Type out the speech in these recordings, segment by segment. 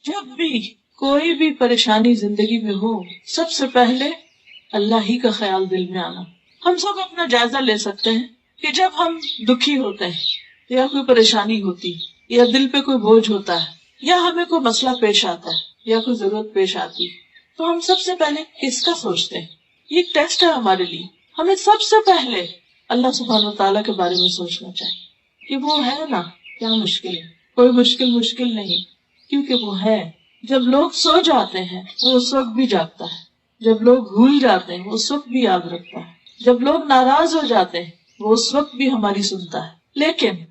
جب بھی کوئی بھی پریشانی زندگی میں ہو، سب سے پہلے اللہ ہی کا خیال دل میں آنا. ہم سب اپنا جائزہ لے سکتے ہیں کہ جب ہم دکھی ہوتے ہیں یا کوئی پریشانی ہوتی یا دل پہ کوئی بوجھ ہوتا ہے یا ہمیں کوئی مسئلہ پیش آتا ہے یا کوئی ضرورت پیش آتی تو ہم سب سے پہلے کس کا سوچتے ہیں. یہ ایک ٹیسٹ ہے ہمارے لیے. ہمیں سب سے پہلے اللہ سبحانہ وتعالیٰ کے بارے میں سوچنا چاہیے کہ وہ ہے نا. کیا مشکل ہے؟ کوئی مشکل نہیں، کیونکہ وہ ہے. جب لوگ سو جاتے ہیں وہ اس وقت بھی جاگتا ہے. جب لوگ بھول جاتے ہیں وہ اس وقت بھی یاد رکھتا ہے. جب لوگ ناراض ہو جاتے ہیں وہ اس وقت بھی ہماری سنتا ہے. لیکن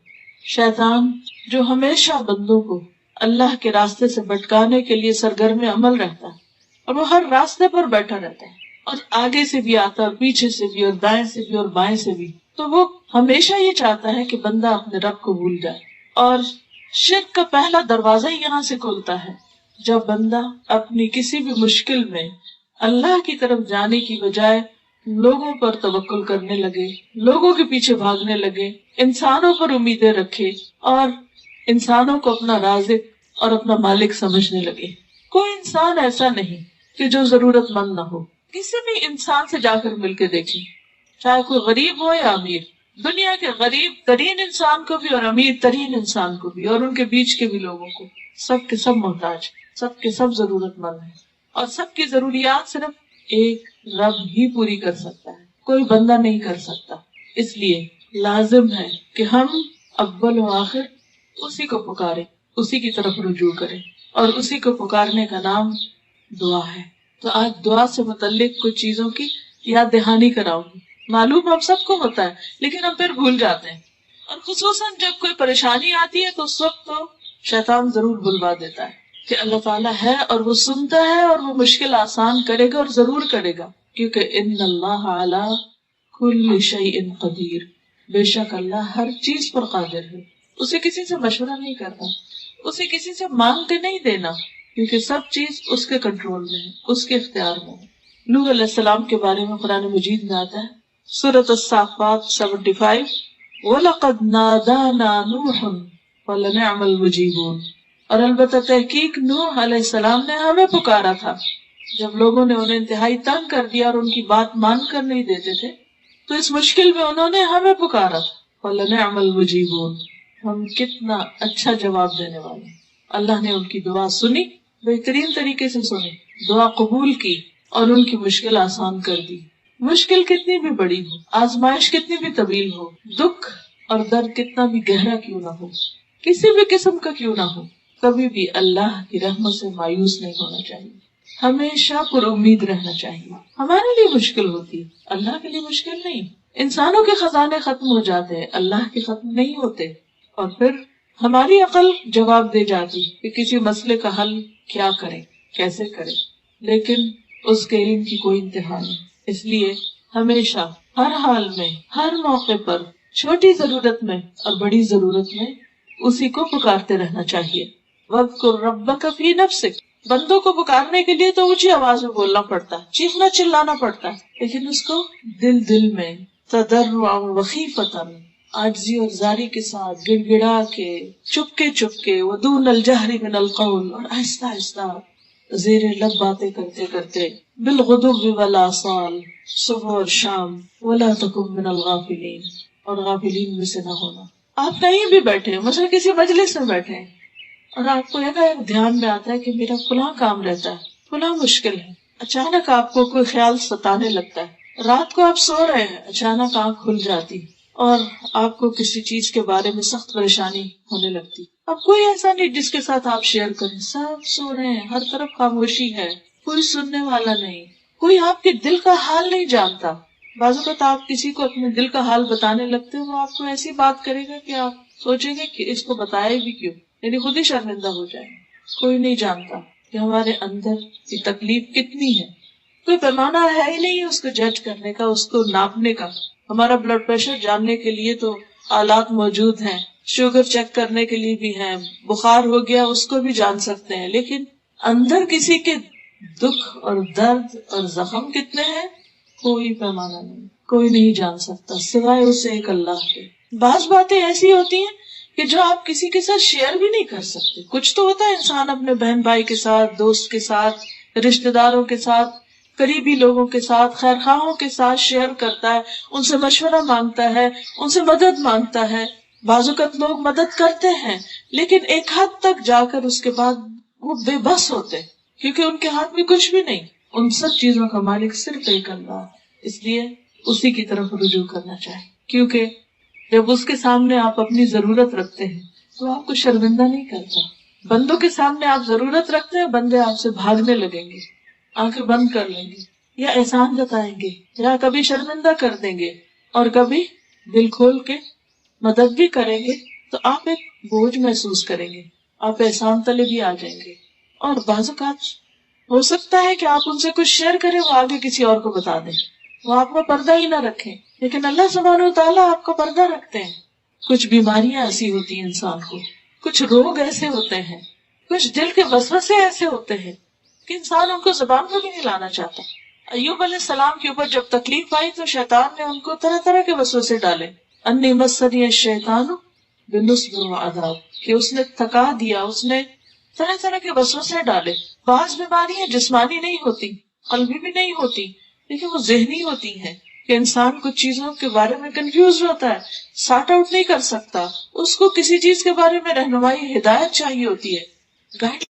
شیطان جو ہمیشہ بندوں کو اللہ کے راستے سے بھٹکانے کے لیے سرگرم عمل رہتا ہے اور وہ ہر راستے پر بیٹھا رہتا ہے اور آگے سے بھی آتا ہے اور پیچھے سے بھی اور دائیں سے بھی اور بائیں سے بھی، تو وہ ہمیشہ یہ چاہتا ہے کہ بندہ اپنے رب کو بھول جائے. اور شرک کا پہلا دروازہ ہی یہاں سے کھلتا ہے جب بندہ اپنی کسی بھی مشکل میں اللہ کی طرف جانے کی بجائے لوگوں پر توکل کرنے لگے، لوگوں کے پیچھے بھاگنے لگے، انسانوں پر امیدیں رکھے اور انسانوں کو اپنا رازق اور اپنا مالک سمجھنے لگے. کوئی انسان ایسا نہیں کہ جو ضرورت مند نہ ہو. کسی بھی انسان سے جا کر مل کے دیکھیں، چاہے کوئی غریب ہو یا امیر. دنیا کے غریب ترین انسان کو بھی اور امیر ترین انسان کو بھی اور ان کے بیچ کے بھی لوگوں کو، سب کے سب محتاج، سب کے سب ضرورت مند ہیں اور سب کی ضروریات صرف ایک رب ہی پوری کر سکتا ہے، کوئی بندہ نہیں کر سکتا. اس لیے لازم ہے کہ ہم اول و آخر اسی کو پکاریں، اسی کی طرف رجوع کریں، اور اسی کو پکارنے کا نام دعا ہے. تو آج دعا سے متعلق کچھ چیزوں کی یاد دہانی کراؤں گی. معلوم ہم سب کو ہوتا ہے لیکن ہم پھر بھول جاتے ہیں، اور خصوصاً جب کوئی پریشانی آتی ہے تو اس وقت تو شیطان ضرور بھلوا دیتا ہے کہ اللہ تعالیٰ ہے اور وہ سنتا ہے اور وہ مشکل آسان کرے گا اور ضرور کرے گا، کیونکہ ان اللہ علی کل شیء قدیر، بے شک اللہ ہر چیز پر قادر ہے. اسے کسی سے مشورہ نہیں کرنا، اسے کسی سے مانگ کے نہیں دینا، کیونکہ سب چیز اس کے کنٹرول میں ہے، اس کے اختیار میں ہے. نوح علیہ السلام کے بارے میں قرآن مجید میں آتا ہے سورۃ الصافات 75، وَلَقَدْ نَادَانَا نُوحٌ وَلَنِعْمَ الْمُجِيبُونَ، اور البتہ تحقیق نوح علیہ السلام نے ہمیں پکارا تھا جب لوگوں نے انہیں انتہائی تنگ کر دیا اور ان کی بات مان کر نہیں دیتے تھے، تو اس مشکل میں انہوں نے ہمیں پکارا تھا. وَلَنِعْمَ الْمُجِيبُونَ، ہم کتنا اچھا جواب دینے والے. اللہ نے ان کی دعا سنی، بہترین طریقے سے سنی، دعا قبول کی اور ان کی مشکل آسان کر دی. مشکل کتنی بھی بڑی ہو، آزمائش کتنی بھی طویل ہو، دکھ اور درد کتنا بھی گہرا کیوں نہ ہو، کسی بھی قسم کا کیوں نہ ہو، کبھی بھی اللہ کی رحمت سے مایوس نہیں ہونا چاہیے. ہمیشہ پر امید رہنا چاہیے. ہمارے لیے مشکل ہوتی ہے، اللہ کے لیے مشکل نہیں. انسانوں کے خزانے ختم ہو جاتے ہیں، اللہ کے ختم نہیں ہوتے. اور پھر ہماری عقل جواب دے جاتی کہ کسی مسئلے کا حل کیا کرے، کیسے کرے، لیکن اس کے علم کی کوئی انتہا نہیں. اس لیے ہمیشہ ہر حال میں، ہر موقع پر، چھوٹی ضرورت میں اور بڑی ضرورت میں اسی کو پکارتے رہنا چاہیے. وَاذْكُرْ رَبَّكَ فِي نَفْسِكَ، بندوں کو پکارنے کے لیے تو اونچی آواز میں بولنا پڑتا ہے، چیخنا چلانا پڑتا ہے، لیکن اس کو دل میں تضرعا وخیفۃ، عاجزی اور زاری کے ساتھ، گڑ گڑا کے، چپکے ودون الجہر من القول، اور آہستہ آہستہ زیر لب باتیں کرتے کرتے، بالغدو والآصال، صبح اور شام، ولا تکن من الغافلین، اور غافلین میں سے نہ ہونا. آپ کہیں بھی بیٹھے، مثلا کسی مجلس میں بیٹھے اور آپ کو ایک دھیان میں آتا ہے کہ میرا فلاں کام رہتا ہے، فلاں مشکل ہے، اچانک آپ کو کوئی خیال ستانے لگتا ہے. رات کو آپ سو رہے ہیں، اچانک آنکھ کھل جاتی اور آپ کو کسی چیز کے بارے میں سخت پریشانی ہونے لگتی. اب کوئی ایسا نہیں جس کے ساتھ آپ شیئر کریں، سب سو رہے ہیں، ہر طرف خاموشی ہے، کوئی سننے والا نہیں، کوئی آپ کے دل کا حال نہیں جانتا. بعض اوقات آپ کسی کو اپنے دل کا حال بتانے لگتے ہو، وہ آپ کو ایسی بات کرے گا کہ آپ سوچیں گے کہ اس کو بتایا بھی کیوں، یعنی خود ہی شرمندہ ہو جائے. کوئی نہیں جانتا کہ ہمارے اندر کی تکلیف کتنی ہے. کوئی پیمانہ ہے ہی نہیں اس کو جج کرنے کا، اس کو ناپنے کا. ہمارا بلڈ پریشر جاننے کے لیے تو آلات موجود ہیں، شوگر چیک کرنے کے لیے بھی ہیں، بخار ہو گیا اس کو بھی جان سکتے ہیں، لیکن اندر کسی کے دکھ اور درد اور زخم کتنے ہیں کوئی پیمانہ نہیں، کوئی نہیں جان سکتا سوائے اس سے ایک اللہ کے. بعض باتیں ایسی ہوتی ہیں کہ جو آپ کسی کے ساتھ شیئر بھی نہیں کر سکتے. کچھ تو ہوتا ہے انسان اپنے بہن بھائی کے ساتھ، دوست کے ساتھ، رشتہ داروں کے ساتھ، قریبی لوگوں کے ساتھ، خیر خواہوں کے ساتھ شیئر کرتا ہے، ان سے مشورہ مانگتا ہے، ان سے مدد مانگتا ہے. بعض اوقات لوگ مدد کرتے ہیں لیکن ایک حد تک جا کر اس کے بعد وہ بے بس ہوتے ہیں کیونکہ ان کے ہاتھ میں کچھ بھی نہیں. ان سب چیزوں کا مالک صرف ایک اللہ ہے. اس لیے اسی کی طرف رجوع کرنا چاہیے، کیونکہ جب اس کے سامنے آپ اپنی ضرورت رکھتے ہیں تو آپ کو شرمندہ نہیں کرتا. بندوں کے سامنے آپ ضرورت رکھتے ہیں، بندے آپ سے بھاگنے لگیں گے، آنکھیں بند کر لیں گے، یا احسان جتائیں گے، یا کبھی شرمندہ کر دیں گے، اور کبھی دل کھول کے مدد بھی کریں گے تو آپ ایک بوجھ محسوس کریں گے، آپ احسان تلے بھی آ جائیں گے. اور بعض اوقات ہو سکتا ہے کہ آپ ان سے کچھ شیئر کریں، وہ آگے کسی اور کو بتا دیں، وہ آپ کا پردہ ہی نہ رکھیں، لیکن اللہ سبحانہ و تعالیٰ آپ کا پردہ رکھتے ہیں. کچھ بیماریاں ایسی ہوتی ہیں انسان کو، کچھ روگ ایسے ہوتے ہیں، کچھ دل کے وسوسے ایسے ہوتے ہیں کہ انسان ان کو زبان پر بھی نہیں لانا چاہتا. ایوب علیہ السلام کے اوپر جب تکلیف آئی تو شیطان نے ان کو طرح طرح کے وسوسے ڈالے. انی مسنی الشیطان بنصب وعذاب، کہ اس نے تھکا دیا، اس نے طرح طرح کے وسوسے ڈالے. بعض بیماریاں جسمانی نہیں ہوتی، قلبی بھی نہیں ہوتی، لیکن وہ ذہنی ہوتی ہیں کہ انسان کچھ چیزوں کے بارے میں کنفیوز ہوتا ہے، سارٹ آؤٹ نہیں کر سکتا، اس کو کسی چیز کے بارے میں رہنمائی، ہدایت چاہیے ہوتی ہے، گائیڈ